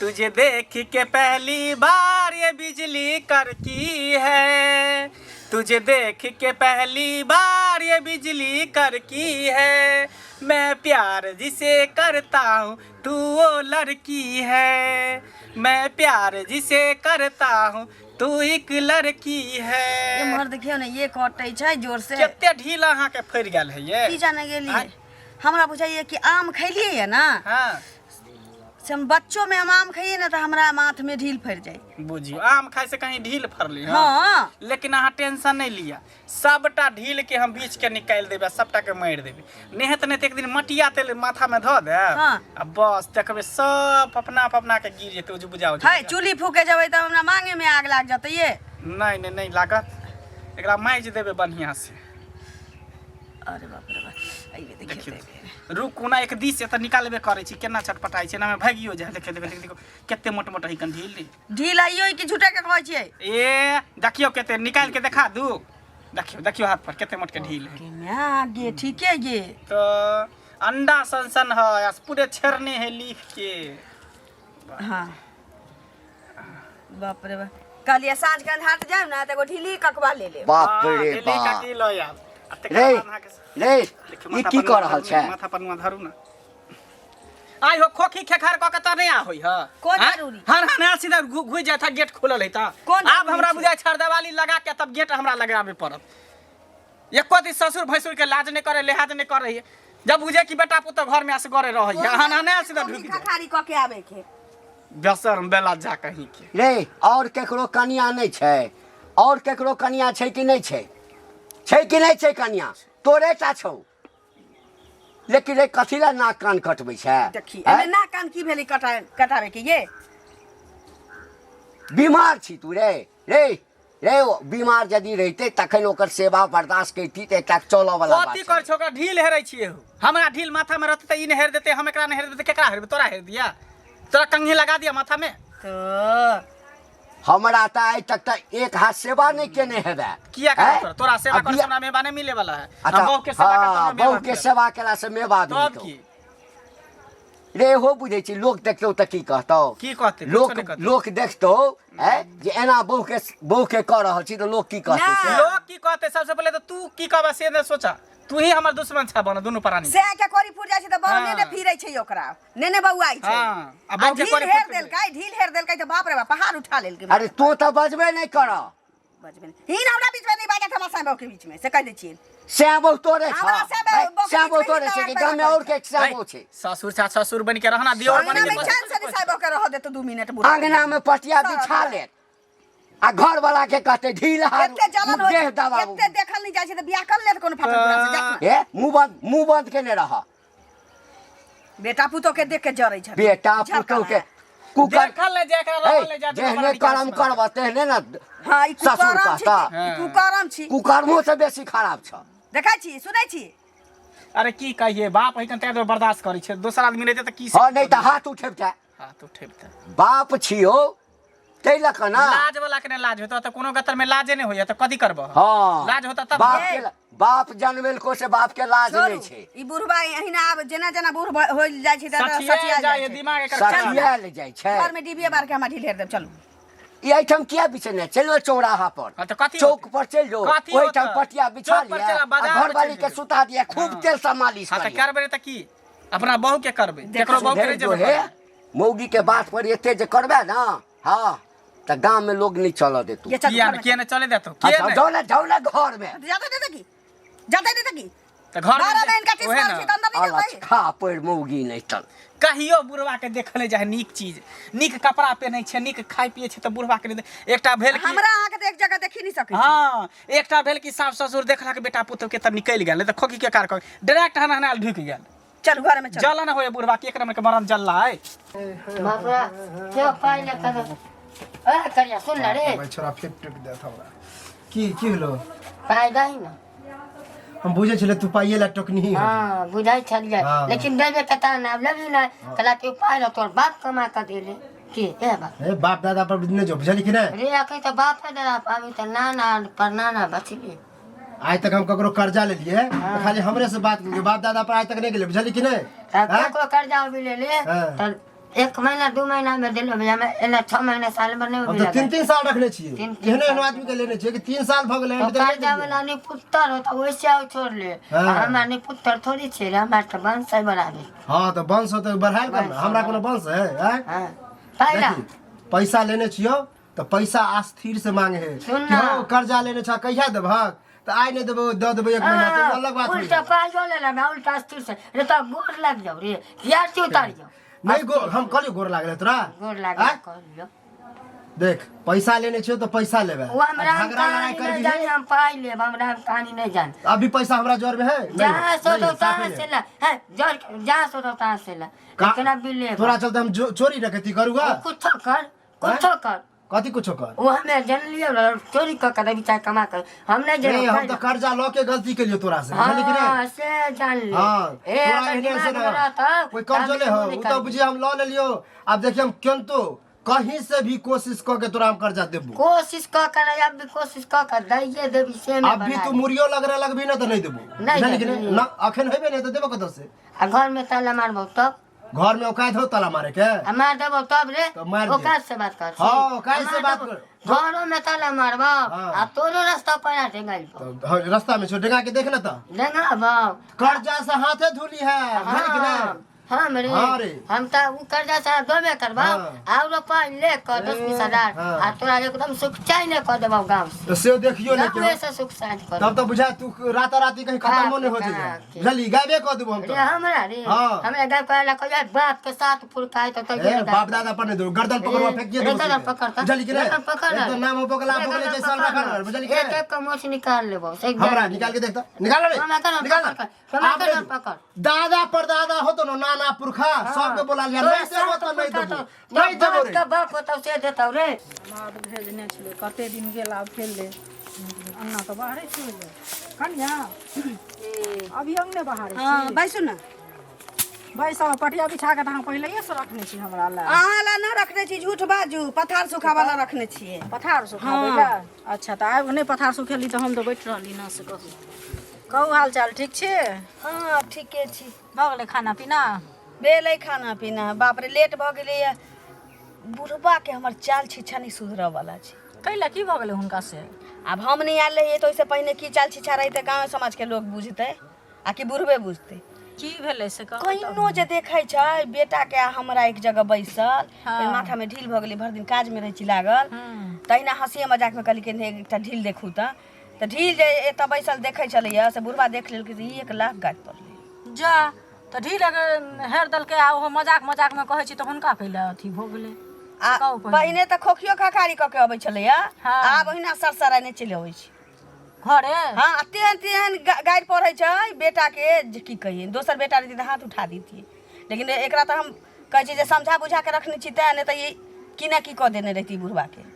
तुझे देख के पहली बार ये बिजली करकी है, तुझे देख के पहली बार ये बिजली करकी है, मैं प्यार जिसे करता हूँ तू वो लड़की है, मैं प्यार जिसे करता हूँ तू एक लड़की है। ये मर देखियो ना ये कटै छै जोर से। केते ढीला अहाँ के फैर गेल है ये की जाने गेलिए। हमरा बुझाइए कि आम खैलिए है ना। हाँ से हम बच्चों में हम आम खाइए ना तो हमरा माथ में ढील फैर जाए। बुझियो आम खाए से कहीं ढील फरली। हाँ लेकिन अहाँ टेंशन नहीं लिया, सबटा ढील के हम बीच के निकाल देबे, सबटा के मार देबे। नेहत नहीं एक दिन मटिया तेल माथा में धो दे। हाँ। अब बस देखबे सब अपना अपना के गिर जेते। जो बुझाओ है चूल्ही फूके जबै त हमरा मांगे में आग लाग जतै ये। नहीं लागत, एकरा माइज देबे बढ़िया से। अरे बाप रे बाप आइए देखिए रुक ना एक दिस से त निकालबे करे छी, केना छटपटाई छै ना में भागियो जाय। देखे देखो केते मोट मोट है कन ढील ढील आइयो कि झूठे के कहै छियै। ए देखियो केते निकाल के दिखा दू। देखियो हाथ पर केते मोट के ढील है। केना गे ठीक है ये तो अंडा सनसन है, पूरे छेरने है लिख के। हाँ बाप रे बाप कहलिए साँझ के हाट जाए ना तो एगो ढीली ककवा ले ले। बाप रे बाप रे रे ई की कर रहल छै। माथा पर नुआ धरू ना। आई हो खोखी खेखार क के त नहीं आ होई ह। कोन जरूरी हां हां सीधा घुस जाय था, गेट खोलल है त। अब हमरा बुझाय छर दिवाली लगा के तब गेट हमरा लगाबे पड़त। एको दिन ससुर भैसुर के लाज नहीं करे, लिहाज नहीं करे। जब बुझे कि बेटा पुत घर में असगरे रहै है, हां हां सीधा ढुक जा खारी क के आवे के बेसरम बेला जा कहीं के। रे और केकरो कनिया नहीं छै, और केकरो कनिया छै कि नहीं छै, छै कि नहीं छै कनिया? तोरे टा छौ। लेकिन रे कथी ला नाक कान कटबै छै? देखी एमे नाक कान की भेलै कटावे के ये। बीमार छी तू रे रे रे बीमार यदि रहते तखन ओकर सेवा बर्दाश्त करती त एकटा चलऽ वाला बात। कथी कर छोका ढील हेरै छियै हो। हमरा ढील माथा में रहते त ई ने हेर देते, हम एकरा ने हेर देते, केकरा हेरबे? तोरा हेर दिया, तोरा कंघी लगा दिया माथा में। तो हमरा त आइ तक त एक हाथ सेवा नहीं केने हेबे। किया कर तोरा सेवा कर हमरा मेवा नहीं मिले वाला है। हम बहू के सेवा करता हां बहू के सेवा केला से मेवा तो मिलतो। की रे हो बुझै छी लोग देखतो त की कहतो? की कहते लोग देखतो है जे एना बहू के कर रहल छी त लोग की कहते? लोग की कहते? सबसे पहले तो तू की कहबा से ने सोचा। तू ही हमर दुश्मन छ बन दोनों प्राणी से के कोरी फुट जाय छै त बहु नेने फिरै छै ओकरा। नेने बौआई छै। हां अब बहू के कोरी हेर देलकै, ढील हेर देलकै त बाप रे बाप पहाड़ उठा लेलकै। अरे तू त बजबे नहीं कर। बजबे नहीं हिन हमरा बीच में नहीं बाजत, हमरा साहब के बीच में से कह दे छियै। श्याम तोरे छ, हमरा श्याम तोरे छै कि गांव में और के श्याम छै? ससुर सा ससुर बन के रहना, दियोर बन अंगना में के चांद से साहब के रह दे तो 2 मिनट बुरा। अंगना में पटिया बिछा ले आ घर वाला के कहते ढील हार देह दबाबू। एते देखल नहीं जाय छै त बियाह कर ले त कोनो फाटल बुरा से जात। ए मुंह बंद केने रह। बेटा पुतो के देख के जरै छै। बेटा पुतो के कुकर देखल ले जेकरा रहल ले जा जेहने कर्म करब तेहने ना। हां ई ससुर कुकरम छी, कहता ई कुकरम छी। कुकर्मो से बेसी खराब छ। देखै छी सुनै छी। अरे की कहिए बाप है कते देर बर्दाश्त करै छै, दोसर आदमी रहते त की हां नहीं त हाथ उठेबता। हाथ उठेबता बाप छियो तै लक ना। लाज वाला के लाज होता त कोनो गतर में लाजे नहीं होया त कथि करबो? हां लाज होता तब बाप जन्मेल को से बाप के लाज नहीं छै। ई बुढ़बा एहिना अब जेना जेना बुढ़ हो जाय छै त सचिया जाय दिमाग एकर सचिया ले जाय छै। घर में डिबिया बार के हम ढील हेर देब चलू। ई आइटम किया बिछने चलो चौराहा पर? हां त कथि चौक पर चल जो, ओइ ठाम पटिया बिछा लिया, घर वाली के सुता दिया, खूब तेल से मालिश हां त कर। करबे त की अपना बहू के करबे, केकरो बहू के जेबे। मौगी के बात पर एते जे करबे ना हां त गांव में लोग नहीं चल देतौ। किया ने चले देतो? अच्छा जाओ ना घर में। जाते देते की जाते देते की त घर बारह में दिन का टिस मार छी त अंदर नहीं जाई। खा पर मौगी नहीं चल। कहियो बुढ़वा के देखले जाय नीक चीज, नीक कपड़ा पहनै छै, नीक खाय पिए छै त बुढ़वा के एकटा भेल कि हमरा आके त एक जगह देखि नहीं सकै छी। हां एकटा भेल कि सास ससुर देखला के बेटा पुतो के त निकल गेल, त खोखी के कार कर डायरेक्ट हनाल ढुक गेल। चल घर में चल। जलन होय बुढ़वा के एकरा में के मरम जल्ला है। बाबा जो पाइले कर ए करिया सुन ना रे भाई छोरा फेक टेक देत हमरा की हलो पाइ दही ना। हम बुझे छले तू पाइए ला टोकनी ही। हां बुझाई छलिए लेकिन देबे कता ना लगी ना कला के पाइ ल तोर बाप कमा के देले के ए बाप। ए बाप दादा पर बिजनेस जो बुझली कि नहीं? रे आके त बाप है दादा अभी त नाना परनाना बचली। आज तक हम ककरो कर्जा ले लिए तो खाली हमरे से बात के बाप दादा पर आज तक नहीं गेले बुझली कि नहीं? त को कर्जा भी ले ले त 1 महीना 2 महीना में दिलो भैया मैं एला 6 महीना साल में नहीं हम मिला तो 3-3 साल रखले छिए तीन एहने एहने आदमी के लेने छिए कि 3 साल भ गेलै तो कर्जा वाला नहीं पुत्र होता वैसे आओ छोड़ ले हमार नहीं पुत्र थोड़ी छे हमार तो वंश है बराबर। हां तो वंश तो बढ़ायल कर हमरा कोनो वंश है हैं हां पहला पैसा लेने छियो तो पैसा अस्थिर से मांगे है सुन कि ना। हो कर्जा लेने छ कहिया देबहक तो आइ नहीं देबो द देबो 1 महीना तो अलग बात है। उल्टा पाजो ले ला उल्टा अस्थिर से रे तो गोर लग जाओ रे यार से उतार जाओ नहीं गो हम कहलियो गोर लागले तोरा गोर लग कर लियो देख पैसा लेने छियो तो पैसा लेबे वो हमरा झगड़ा लड़ाई कहानी नहीं कर जाने हम पाई ले हमरा कहानी नहीं जान अभी पैसा हमरा जोर में है जहाँ सो तो साफे तहाँ ले। से ला है जहाँ सो तो तहाँ से ला कितना भी ले तोरा चलते हम चोरी डकैती करूगा कुछ कर कथी कुछो कर वो हमें जन लियो चोरी कर भी चाहे कमा कर हम नहीं नहीं हम तो जाने कर्जा लो के गलती के लिए तोरा से जाने कि हाँ नहीं से जान ले हां ए तोरा अगर एने से दिमाग में रहता ना कोई कर्ज ले हो उ तो बुझे हम लो ले लियो अब देखिए हम क्यों तो कहीं से भी कोशिश क के तोरा हम कर्जा देबो कोशिश कर अब भी कोशिश कर दैये देवी से में अब भी तू मुरियो लगबी ना तो नहीं देबो नहीं जाने कि देबो। नहीं ना अखन हेबे नहीं तो देबो कत से घर में ताला मारबो तब घर में औकात हो ताला मारे के मार देबो तब रे तो मार दे। औकात से बात कर हाँ, औकात से बात कर। घरों में ताला मारबो हाँ। आ तोरो रास्ता पर टेंगाई तो हाँ, रास्ता में छोड़ेगा के देखना तो लेंगा बाप कर्जा से हाथे धुली है जाने कि नहीं हाँ मेरे हाँ रे। हम तो उ कर्जा से दोबे करबा हाँ। और पाई ले कर 10-20 हजार हाँ। आ तोरा एकदम सुख चाय कर देबो गांव से तो से देखियो नहीं गाँव से सुख साझ कर तब तो बुझा तू राता राती कहीं खत्म नहीं हो हाँ, जाए जल्दी गायबे कर देबो हम रे तो हमरा रे हाँ। हमरा गाय कहला कह बाप के साथ फुलकाय तो ए बाप दादा पर नहीं दो गर्दन पकड़वा फेंक दिए गर्दन पकड़ता जल्दी के गर्दन पकड़ तो नाम हो पकला पकले जैसा रखा बुझली के एक एक मोछ निकाल लेबो से हमरा निकाल के देखता निकाल रे निकाल पकड़ दादा पर दादा हो तो नाना पुरखा सबके बोला लिया नहीं देबो तो नहीं देबो नहीं देबो रे बाप होता से देता रे मार भेजने छलै कते दिन गेल आब फेर ले अन्ना तो बाहरे चलि गेल कन्या अभी अंगने बाहर हाँ बैसू ना बैसा पटिया बिछा के अहाँ पहिलेये से रखने छी हमरा ला अहाँ ला ना रखने छी झूठ बाजू पथार सुखा वाला रखने छियै पथार सुखाबै ला अच्छा तऽ आब नहि पथार सुखेली तऽ हम तऽ बैठ रहली ना से कहू हाल चाल ठीक छै हाँ ठीके छी भऽ गेलै खाना पीना भेलै खाना पीना बाप रे लेट भऽ गेलैए बुढ़बा के हमर चाल छिछा नहीं सुधरऽ वाला छै कैला की भऽ गेलै हुनका से अब हम नहीं आयल रहिए तो ओहिसे पहिने की चाल छिछा रही तऽ गाँव समाज के लोग बुझतै आ कि बुढ़बे बुझतै की भेलै से कहू कहिनो जे देखै छै बेटा के हमरा एक जगह बैसल हाँ। फेर माथा में ढील भऽ गेलै भरि दिन काज में रहै छी लागल तहिना हँसी मजाक में कहली कि एकटा ढील देखू तऽ ढील जे एतऽ बैसल देखै छलैया से बुढ़बा देख लेलकै तऽ 1 लाख गाछ पड़लै जा तऽ ढील अगर हेर देलकै आ ओहो मजाक में कहै छी तऽ हुनका कैला अथी भऽ गेलै आ कहू पहिने। पहिने तऽ खोखियो खखारी कऽ के अबै छलैया हाँ। आब ओहिना सरसराने चलि अबै छै घरे हाँ तेहन तेहन गाड़ि पढ़ै छै बेटा के जे की कहिए दोसर बेटा रहिती तऽ हाथ उठा देतियै लेकिन एकरा तऽ हम कहै छी जे समझा बुझा के रखने छी तेँ नहि तऽ ई की ना की कऽ देने रहिती बुढ़बा के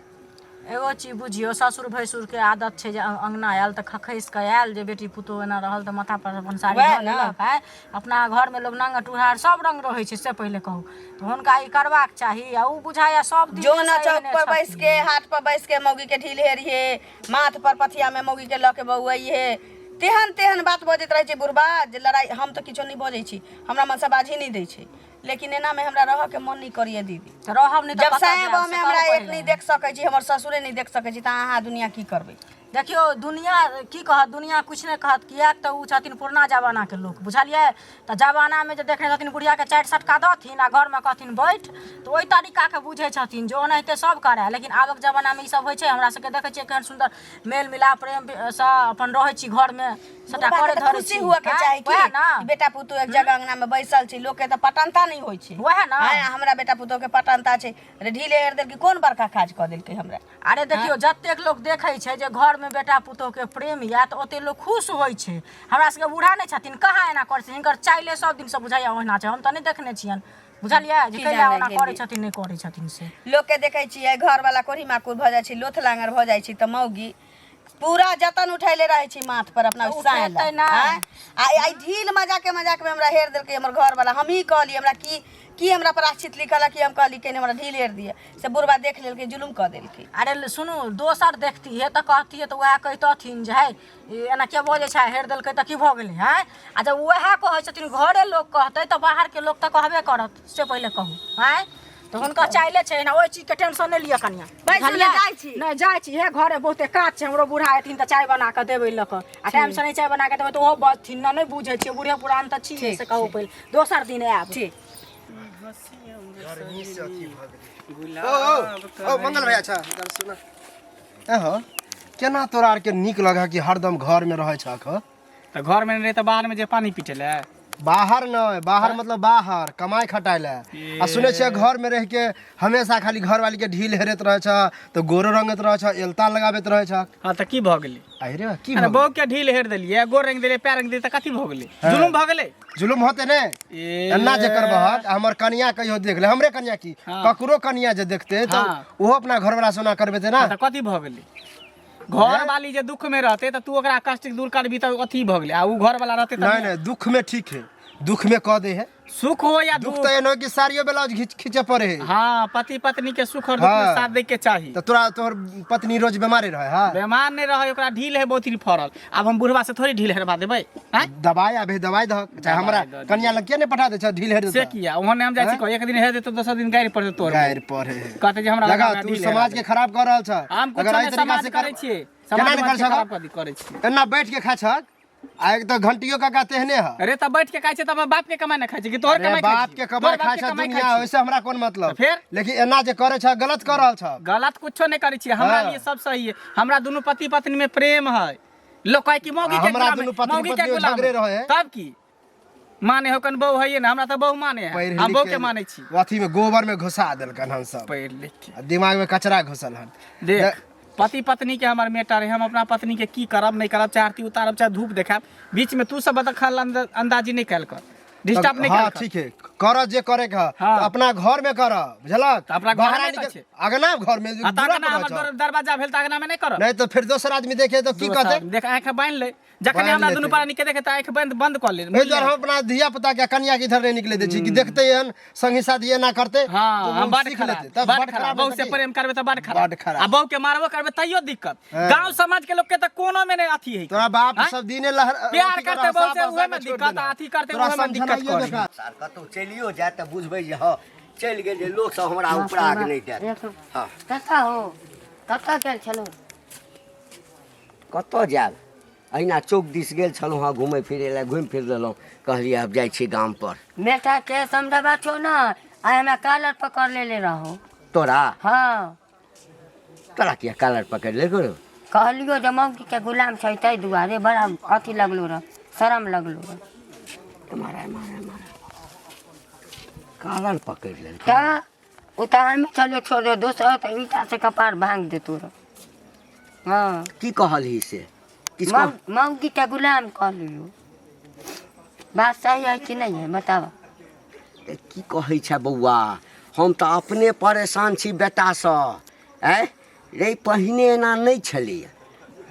एगो चीज बुझियो ससुर भैसुर के आदत छै जे अंगना आयल तऽ खखैस के आयल जे बेटी पुतोह एना रहल तऽ माथा पर अपन साड़ी वएह धऽ ने। लेलक है अपना घर में लोग नंगा टुहार सब रंग रहै छै से पहिले कहू तऽ हुनका ई करबाक चाही आ उ बुझाया सब दिन जो से न चौक एहने पर बैस छथिन। के हाट पर बैस के मौगी के ढील हेरिए माथ पर पथिया में मौगी के लऽ के बौआइए तेहन तेहन बात बजैत रहै छै बुढ़बा जे लड़ाई हम तऽ किछो नहि बजै छी हमरा मन से बाजी नहीं दै छै लेकिन एना में हमरा रह के मन नहीं करिए दीदी तऽ रहब नहि तऽ जब कतऽ साहेब जायब में से हमरा कहू एक पहिले। नहीं देख सकै छी हमर ससुरे नहीं देख सकै छी तऽ अहाँ दुनिया की करबै देखियो दुनिया की कहत दुनिया कुछ नहीं कहत किएक तऽ उ छथिन पुरना जमाना के लोग बुझलियै तऽ जमाना में जे देखने छथिन बुढ़िया के 4 सटका दथिन आ घर में कहथिन बैठ तऽ ओहि तरीका के बुझै छथिन जो ओनाहिते सब करे लेकिन आबक जमाना में ई सब होइ छै हमरा सबके देखै छियै केहन सुंदर मेल मिलाप प्रेम से अपन रहै छी घर में सबटा बुढ़बा करे के तऽ धरै खुशी छी हुआ के हैं? चाही वएह ना कि बेटा पुतोह एक जगह अंगना में बैसल छी लोग के तऽ पटनता नहीं होइ छै वएह ना हाँ, हमरा बेटा पुतोह के पटनता छै रे ढीले हेर देल कि कोन बड़का काज कऽ देलकै हमरा अरे देखियो जतेक लोग देखै छै जे घर में बेटा पुतोह के प्रेम या तऽ ओते लोग खुश होइ छै हमरा सबके बूढ़ा नहीं छथिन कहाँ एना करै छथिन हिनकर चाइले सब दिन से बुझाइया ओहिना छै हम तऽ नहीं देखने छियन बुझलियै जे की कैला जाने ओना गेलियै। करै छथिन नहीं करै छथिन से लोग के देखै छियै घर वाला कोढ़ी माकुर भऽ जाइ छै लोथ लांगर भऽ जाइ छै तऽ मौगी पूरा जतन उठैले रहे छी माथ पर अपना साए उठेतै ना। आई ढील मजाक में हमरा हेर देलकै हमर घर वाला। हम ही कहली हमरा की हमरा प्राश्चित लिखल कि हम कहली कि हमरा ढील हेर दिए से बुढ़वा देख लेलकै जुलुम कऽ देलकै। अरे सुनू दोसर देखती है तो कहती है तो वह कहतथिन जे है एना के बोझे छै हेर देलकै तऽ की भऽ गेलै है। आ जब वह कहै छथिन घरे लोग कहतै तऽ बाहर के लोग तऽ कहबे करत से पहिले कहू है। तो हुनका चाइले छै ना ओइ चीज के टेंशन नहि लिअ कनिया। नहीं जाइ छी हे घरे बहुते काज छै हमरो बूढ़ा एथिन तऽ चाय बना के देबै लऽ कऽ आ टाइम से नहीं चाय बना के देबै तऽ ओहो बथिन ना नहीं बुझै छियै बूढ़े पुरान तऽ छी से कहू पहिले दोसर दिन आयब। ठीक ओ मंगल भाई अच्छा सुना एहो केना तोरा आर के नीक लगा कि हरदम घर में रहे छक। तो घर में नहीं रहे तो बाहर में जे पानी पीटेले बाहर न बाहर मतलब बाहर कमाई खटाइले आ सुने छे घर में रह के हमेशा खाली घर वाली के ढील हेरत रहे छ तो गोरो रंगत रहे छ एलता लगाबैत रहे छ। हाँ तो की भ गेलै अरे की अरे बहु के ढील हेर देलिए गोर रंग देलिए पैर रंग देलिए त कथी भ गेलै जुलुम भ गेलै। जुलुम होते ने एन्ना जे करबहक हमर कन्या कहियो देख ले हमरे कन्या की ककरो कन्या जे देखते तो वो अपना घर वाला सोना करबेते ना त कथी भ गेलै। घर वाली जे दुख में रहते त तू ओकरा कष्ट दूर करबी त अथी भ गेलै आ उ घर वाला रहते त नहीं दुख में ठीक है दुख में कह दे है सुख हो या दुख तो एनो कि साड़ियो ब्लाउज खींचे पड़े है। हाँ पति पत्नी के सुख और दुख में साथ दे के चाहिए। तो तोहर पत्नी रोज बीमारे रहे हां बीमार नहीं रहे ओकरा ढील है बहुत ही फरल। अब हम बुढ़वा से थोड़ी ढील हेरवा देबै हैं दवाई अबे दवाई द चाहे हमरा कन्या लग के ने पठा दे छ ढील हेर से किया ओहने हम जाय छी एक दिन हेर दे तो दोसर दिन गायर पर तोर गायर पर है कहते जे हमरा लगा तू समाज के खराब कर रहल छ। हम कुछ नहीं समाज करे छिए केना समाज कर खराब करे छिए एना बैठ के खा छक आ एक तो घंटियो का तेहने है। अरे त बैठ के खाइ छै त हम बाप के कमाई न खाइ छै कि तोहर कमाई बाप के कमाई खाइ छ दुनिया वैसे हमरा कोन मतलब फिर लेकिन एना जे करे छ गलत कर रहल छ। गलत कुछो नहीं करे छिए हमरा लिए सब सही है। हमरा दोनों पति पत्नी में प्रेम है लोग कहे कि मौगी के हमरा दोनों पति पत्नी झगड़े रहे तब की माने हो कन बहु है ना हमरा त बहु माने है हम बहु के माने छी अथी में गोबर में घुसा देलकन हम सब पढ़ लिख के दिमाग में कचरा घुसल हन। देख पति पत्नी के हमार मेटर है हम अपना पत्नी के की करब नहीं करब चाहे आरती उतारब चाहे धूप देखाब बीच में तू सब खल अंदाजी नहीं कैल कर डिस्टर्ब नहीं हाँ कर। ठीक है कर जे करे का हाँ। तो अपना घर में कर बुझलक अपना घर में अगना घर में दरवाजा भेल त अगना में नहीं करब नहीं तो फिर दोसर आदमी देखे तो की कहते देख आंख बांध ले जखन हमरा दुनू प्राणी के देखे त आंख बंद कर ले नहीं तो हम अपना धिया पुता के कन्या के इधर नहीं निकले दे छी कि देखते हन संगी साथी ये ना करते हाँ तो हम बड़ सीख खराब लेते तब बड़ खराब बहु से प्रेम करबे त बड़ खराब आ बहु के मारबो करबे तइयो दिक्कत गांव समाज के लोग के त कोनो में नहीं अथी है तोरा बाप सब दिने लहर प्यार करते बहु से उहे में दिक्कत अथी करते उहे में दिक्कत कर सार कतौ चलियो जाए तऽ बुझबै जे हाँ चलि गेल जे लोक सब हमरा ऊपर आग नहीं देत। हाँ कतऽ हो कतऽ गेल छलहुँ कतऽ जायब अहिना चौक दिस गेल छलहुँ हाँ घुमै फिरै लए घुमि फिर लेलहुँ कहलियै आब जाइ छी गाम पर। बेटा के समझा बात छो ना आइ हमरा कॉलर पकड़ लेले रहो। तोरा हाँ तोरा किया कॉलर पकड़ ले करो कहलियो जे मौगी के गुलाम छै ताहि दुआरे बड़ा अथी लगलो रह शरम लगलो रह मारा कॉलर पकड़ ले क्या उतार में चले छोड़े दोसर तो ईटा से कपार भांग दे तोरा। हाँ की कहलही से किसको मौगी के गुलाम कह लियो बात सही है कि नहीं है बताओ। की कहै छै बौआ हम तऽ अपने परेशान छी बेटासँ रे पहिने एना नहीं छलियै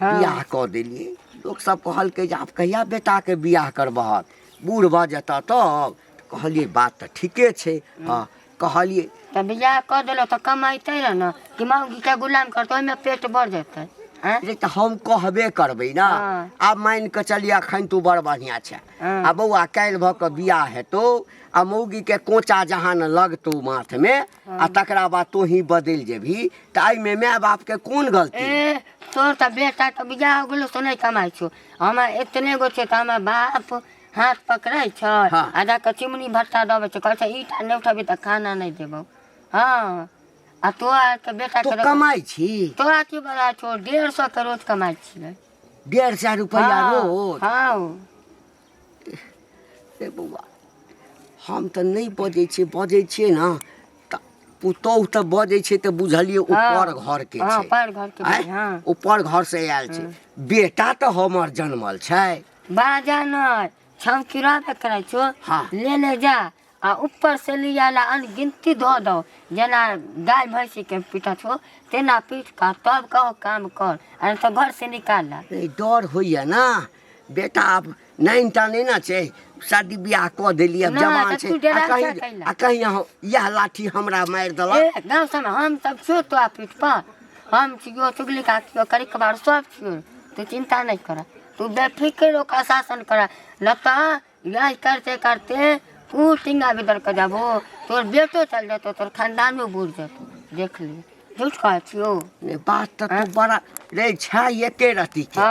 बियाह कऽ देलियै लोक सब कहलकै जे आब कहिया बेटाके बियाह करबहक बूढ़ भऽ जेतऽ तब कहलियै बात तऽ ठीके छै। हाँ कहलियै तो बियाह कर दिलो तो कमाइते रह न कि मौगी के गुलाम करते ओहिमे पेट बढ़ जेतै। रे तऽ हम कहबे करबै ना आब मान कऽ चलिए अखन तू बड़ बढ़िया छै आ बौआ काल्हि भऽ कऽ बियाह हेतौ आ मौगी के कोचा जहाँ न लगतौ माथ में आ तकरा बाद तू ही बदल जेबही तऽ एहिमे माय बाप के कोन गलती। तोर तो बेटा तो बियाह हो गेलो तो नहीं कमाई छो हमरा इतने गो छै तो हमर बाप हाथ पकड़े छ आ जाके चिमनी भट्टा दबे छ कहै छै ईटा नहीं उठबी तो खाना नहीं देबो। हाँ आ तो के बेटा तो कमाई छी तोरा की बड़ा छो 150 के रोज कमाई छियै 150 रुपया रोज। हाँ रे बौआ हम तऽ नहीं बजै छियै ना तऽ पुतौह तऽ बजै छै तऽ बुझलियै ऊपर घर के छै ऊपर घर के हाँ ऊपर घर से आयल छै बेटा तऽ हमर जन्मल छै बाजा न छमकिरा पे करे छो ले ले जा आ ऊपर से लियाला अनगिनती धो दो जना गाय भैंसी के पीटा छो तेना पीट का तब कहो काम कर अरे तो घर से निकाल डर होइए ना बेटा अब नहीं टाने ना छै शादी ब्याह कऽ देली अब जवान छै आ कहीं यह लाठी हमरा मारि देलक गाँव सब हम सब छो तो आ पीठ पर हम छियो चुगली का करी कबाड़ सब छियो तू चिंता नहीं कर तू बेफिक्र का शासन कर लता यह करते करते तू टिंगा भीतर कर जाबो तोर बेटो चल जातो तोर खानदानो बूढ़ जातो देख ली झूठ कह छियो ने बात तो बड़ा रे छै एके रति के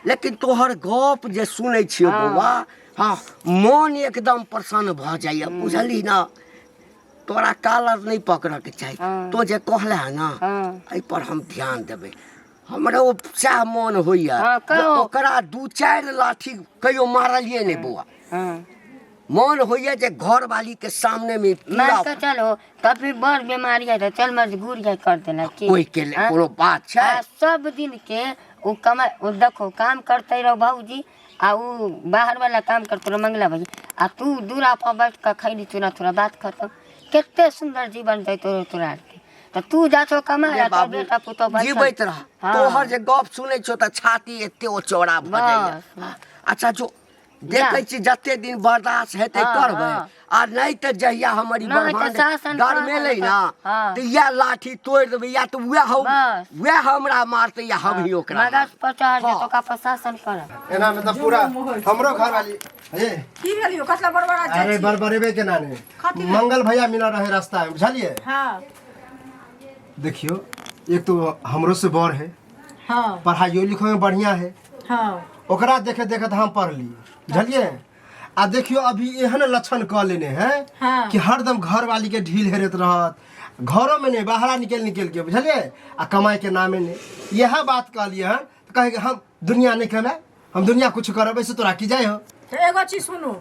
लेकिन तोहर गप जे सुनै छियो बौआ हाँ मन एकदम प्रसन्न भ जाइए बुझली ना तोरा कालर नहीं पकड़ के चाही तो जे कहले है ना एहि पर हम ध्यान देबै हमरा ओ सएह मन होइए ओकरा 2-4 लाठी कहियो मारलिए नहीं बौआ मन होइए जे घर वाली के सामने में मार चलो कभी बड़ बीमारी है तो चल मजबूर है कर देना कोई के लिए कोनो बात छै सब दिन के वो कमा वो देखो काम करते रहो भाऊजी आ वो बाहर वाला काम करते रहो मंगला भाई आ तू दूरा पर बैठ कर खैली चूरा थोड़ा बात खत्म कितने सुंदर जीवन दे तोरा तो तू जा छो कमाया तो बेटा पुतो जीवैत रह तोहर जे गप सुनै छो त छाती एते ओ चौड़ा भ जाइए अच्छा जो देखै छी जते दिन बर्दाश्त हेतै करबै आ नहीं त जहिया हमारी बर्बाद गरमेलै ना त या लाठी तोड़ देबै या त वह हमरा मारतै या हम ही ओकरा मगज पचार जे तो का प्रशासन कर एना में त पूरा हमरो घर वाली हे की भेलियो कतला बड़बड़ा जाइ अरे बड़बड़ेबे के नाने मंगल भैया मिला रहे रास्ता में बुझलिए हां देखियो एक तो हमरो से बड़ है हां पढ़ाइयो लिखो में बढ़िया है हां ओकरा देखे देखे हम पढ़ ली बुझलिए आ देखियो अभी एहन लक्षण क लेने हैं कि हरदम घर वाली के ढील हेरत रहत घरों में नहीं बाहर निकल के बुझलिए आ कमाई के नामे नहीं यह बात कहलिए हैं तो कहे हम दुनिया नहीं कमाए हम दुनिया कुछ करब ऐसे तोरा की जाए हो एगो चीज सुनू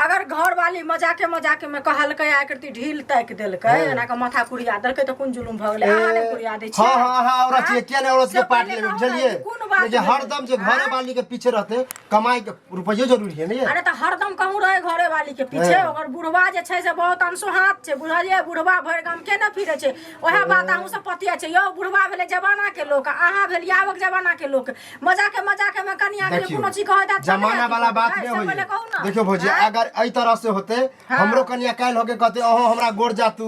अगर घर वाली मजाके में कहलकै आ करती ढील ताक देलकै एना के माथा कुड़िया देलकै त कोन जुलुम भ गेलै अहाँ ने कुड़िया दै छी हां औरत के के ने औरत के पार्ट लेबे बुझलिए जे हरदम जे घरे वाली के पीछे रहते कमाई के रुपया जरूरी है नहीं अरे त हरदम कहूं रहे घरे वाली के पीछे अगर बुढ़वा जे छै से बहुत अनसुहात छै बुझलिए बुढ़वा भर गाम के न फिरे छै ओहे बात अहूं सब पतिया छै यो बुढ़वा भेले जमाना के लोग अहाँ भेलिए आबक जमाना के लोग मजाके में कनिया के कोनो चीज कहता जमाना वाला बात नहीं होई देखियो भौजी अगर एई तरह से होते हमरो कनिया काल होके कहते ओहो हमरा गोड़ जातू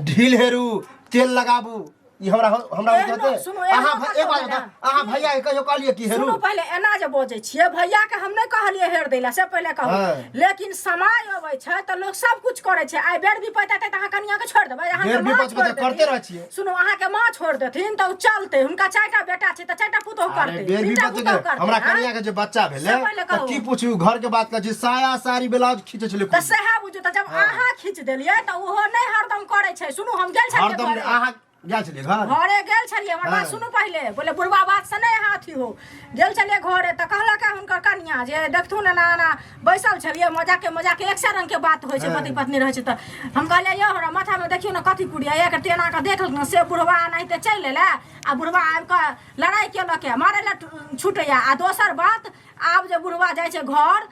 ढील हेरू तेल लगाबू ई हमरा कहते अहाँ एक बात बता अहाँ भैया के कहियो कहलिए कि हेरू सुनो पहले एना जे बजै छियै भैया के हम नहीं कहलिए हेर दैला से पहले कहू लेकिन समय अबै छै त लोग सब कुछ करे छै आइ बेर भी पता त अहाँ कनिया के छोड़ देबै अहाँ बेर भी पता करते रह छियै सुनो अहाँ के मां छोड़ देथिन त चलते हुनका 4टा बेटा छै त 4टा पुतोह करते बेर भी पता हमरा कनिया के जे बच्चा भेले त की पूछू घर के बात का जे साया साड़ी ब्लाउज खींचे छले त सेहा बुझू त जब अहाँ खींच देलिए त ओहो नहीं हरदम करे छै सुनो हम गेल छलिए हरदम अहाँ गेल छलिए घरे गेल छलिए हमर बात सुनू पहले बोले बुढ़वा बात से नहीं हाथी हो गेल छलिए घरे त कहलक हुनकर कन्या जे देखथु ना ना बैसल छलिए मजाके एक से रंग के बात होय छै पति पत्नी रहै छै त हम कहलिए यो हमरा माथा में देखियो ना कथी कुड़िया एक टेना के देख न से बुढ़वा नहीं त चल एला आ बुढ़वा आब के लड़ाई केलक मारे ला छुटैया आ दोसर बात आब जे बुढ़वा जाय छै घर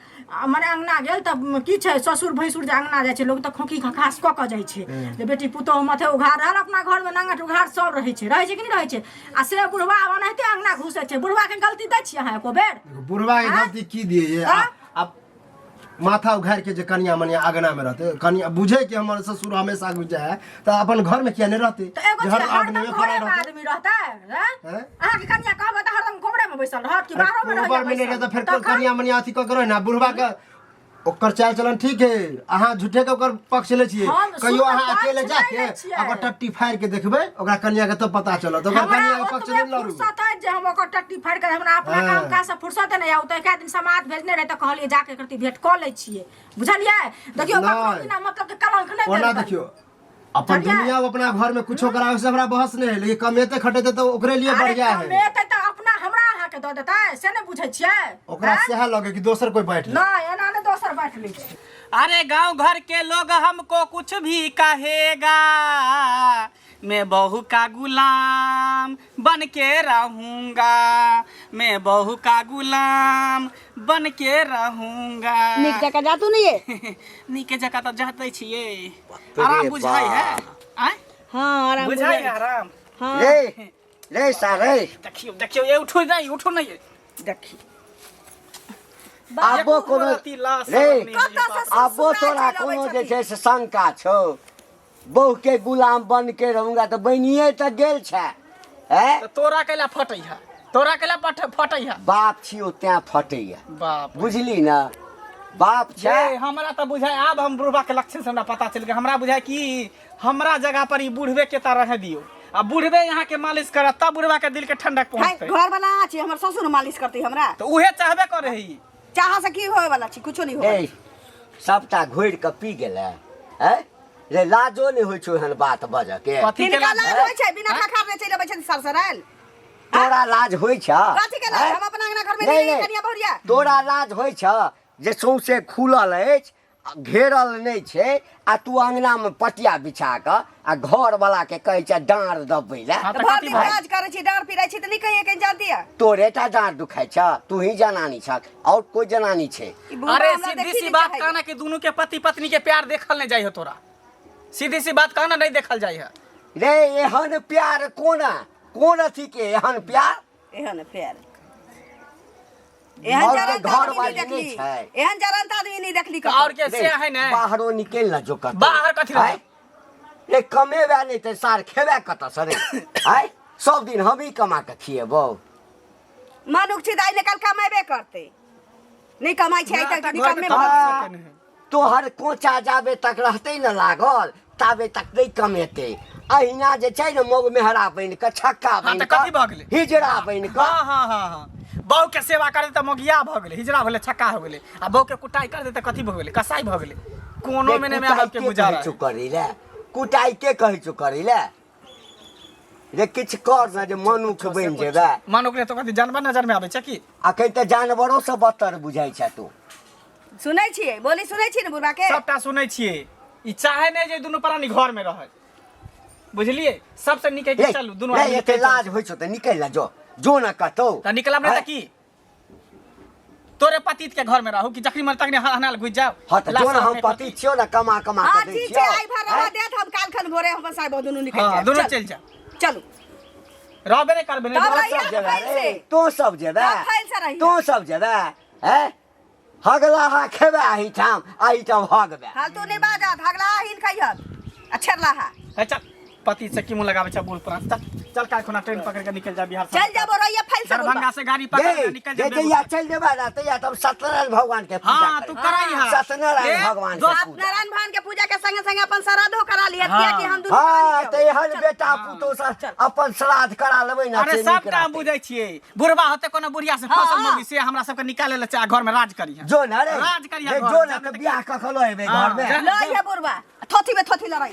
मने अंगना गेल त की छै ससुर भैंसुर जे अंगना जाय छै लोग त खोखी खखास क के जाय छै जे बेटी पुतोह माथे उघार रहल अपना घर में नंगट उघार सब रहै छै कि नहीं रहै छै आ से बुढ़वा ओनाहिते अंगना घुसे छै बुढ़वा के गलती दै छियै अहाँ एको बेर बुढ़वा के गलती की दिए अब माथा उघार के जे कन्या मनिया आगना में रहते कन्या बुझे कि हमर ससुर हमेशा गुज जाए त अपन घर में किया नहीं रहते हर आदमी में खड़ा रहता है अहाँ के कन्या कहबे त हरदम कोबरे में बैसल रहत कि बाहर में ऊपर में नहीं रहता फिर कन्या मनिया अथी क करो ना बुढ़वा के ओकर चाल चलन ठीक है अहाँ झूठे के ओकर पक्ष ले छिए कहियो अहाँ अकेले जाके ओकर टट्टी फाड़ के देखबै ओकरा कन्या के तो पता चलत ओकर कन्या के पक्ष नहीं लड़ू फुर्सत है जे हम ओकर टट्टी फाड़ के हमरा अपना काम काज से फुर्सत नहीं आउ त एक दिन समाज भेजने रहे त कहलिए जाके करती भेंट क ले छिए बुझलिए देखियो बिना मतलब के कलंक नहीं ओना देखियो अपन दुनिया अपना घर में कुछो करावे से हमरा बहस नहीं है लेकिन कमेते खटेते तो ओकरे लिए बढ़िया है कमेते त अपना हमरा अहाँ के द देता से नहीं बुझै छियै ओकरा सेहा लगे कि दोसर कोई बैठ ले नहीं एना ने दोसर बैठ ले अरे गांव घर के लोग हमको कुछ भी कहेगा मैं बहू का गुलाम बन के रहूंगा, मैं बहू का गुलाम बन के रहूंगा। नीक जगह जा तू नहीं है? नीके जगह तो जाते छिए, आराम बुझाई है। आय हाँ आराम बुझाई है आराम। हाँ रे रे सारे देखियो देखियो ये उठो नहीं देखी आबो कोनो रे आबो तोरा कोनो जे छै से शंका छौ बहू के गुलाम बन के रहूंगा तो बनिए तो गेल छै हैं? तो तोरा कैला फटै है, तोरा कैला फटै है? बाप छियो त्या फटैया, बाप बुझली ना? बाप छै छे हमरा तो बुझाय। आब हम बुढ़वा के लक्षण से हमरा पता चल गया। हमरा बुझाय कि हमरा जगह पर ई बुढ़वे के तरह रह दियो, आ बुढ़वे यहाँ के मालिश कर तब बुढ़वा के दिल के ठंडक पहुंचते। घर वाला छी हमर ससुर मालिश करती हमरा, तो उहे चाहबे करे ही। चाह से की होए वाला छी, कुछो नहीं होए। ए सबटा घोर के पी गेलै हैं? रे लाजो नहीं होइ छौ एहन बात बजऽ के। कथी के तिनका लाज लाज होय छै, बिना खखार रे चलि अबै छै सरसराल। तोरा लाज होइ छ? कथी के लाज? हम अपना अंगना घर में नहीं, नहीं नहीं। कनिया बहुरिया। तोरा लाज होइ छ जे सौंसे खुलल अछि, घेरल नहीं छै, आ तू अंगना में पटिया बिछा क आ घर वाला के कहै छै डाँर दबै ले। हाँ, तो तो भर कथी दिन भाई? काज करे छी, डांर पिराई छी त नहीं कहिए कहीं जान दिया। तोरे टा डाँर दुखाइ छ, तू ही जनानी छ और कोई जनानी छै? ई बुढ़वा अरे हमरा सीधी देखी सी नहीं बात चाहे। कहना कि दोनों के पति पत्नी के प्यार देखल नहीं जाई हो तोरा। सीधी सी बात कहना नहीं देखल जाई है। रे एहन प्यार कोन अथी के एहन प्यार? एहन प्यार और एहन के जरन घर आदमी वाली नहीं नहीं देखली, छै। एहन जरन आदमी नहीं देखली तो कतौ। और के से है ना बाहरो निकल न जो कत बाहर कथी रहै? रे कमेबे नहीं ते सार खेबे कत सरे आय सब दिन हम ही कमा के खिएबो। मनुख छी दाई निकल कमाबे करते, नहीं कमाई छै त निकल में हाँ, तोहर कोचा जाबे तक रहते न लागल ताबे तक नहीं कमेते। अहिना जे छै न मोग मेहरा बन के छक्का हाँ, बन तो कथी भऽ गेलै? हिजड़ा बन के हाँ हाँ हाँ हाँ बहू के सेवा करे त मोगिया भ गेले, हिजड़ा भेले, छक्का हो गेले। आ बहू के कुटाई कर दे त कथी भ गेले? कसाई भ गेले। कोनो में में आब के गुजारा है। करिले कुटाई के कहै छु करिले रे किछ कर न जे मनुख बन जेबे। मानुक ले तो कथी जानवर नजर में आवे छै की? अखन त जानवरों से बदतर बुझाइ छ तू। सुनै छियै, बोली सुनै छियै न बुढ़वा के। सबटा सुनै छियै। ई चाहे नहीं जे दुनू प्राणी घर में रहे, बुझलिए? सबसे निकल के चलू दुनू आदमी एते लाज होइ छौ त निकल ना जो न कतौ त निकलब नहीं त की? तोरे पति के घर में रहू कि जखनी मन तखनी हनाल घुस जाओ। हाँ त जो न हम पति छियो न कमा हां के दै ठीक छियो। छै, आई भर रहा देत हम काल खन भोरे हम साहब दुनू निकल हाँ जाए। दोनों चल जा। चलू रहबे नहीं करबे तब नहीं। रहिया सब जेबे फाइल से। रे तो सब जेबे तब फाइल से रहिया। तो सब जेबे हैं? हगला हा खेबे आही ठाम हगबे। फालतू नहीं बाजा, धगला हिन खइहत अच्छरला हा। है चल पति से की मुंह लगावे छ बूढ़ पुरान। चल चल काल खुना ट्रेन पकड़ के निकल जा बिहार से। चल जा बोरैया फाइल से दरभंगा से गाड़ी पकड़ के निकल जा। या चल जेबे ना त या तब सत्यनारायण भगवान के पूजा हाँ तू कराई है। सत्यनारायण भगवान के पूजा। सत्यनारायण भगवान के पूजा के संगे संगे अपन श्राद्धो करा लिया हाँ। कि हम दुनू हाँ त एहन बेटा पुतो से अपन श्राद्ध करा लेबै ना। अरे से सब नीक काम रहतै। बुझै छियै। बुढ़वा होते कोनो बुढ़िया से फसल मौगी से हमरा सबके निकाले ले चाहे घर में राज करी। जो न रे राज करिया रे घर, जो न जाते त बियाह कखनो हेबे हाँ, घर में। जा। ल ये बुढ़वा थोथी में थोथी लड़ाई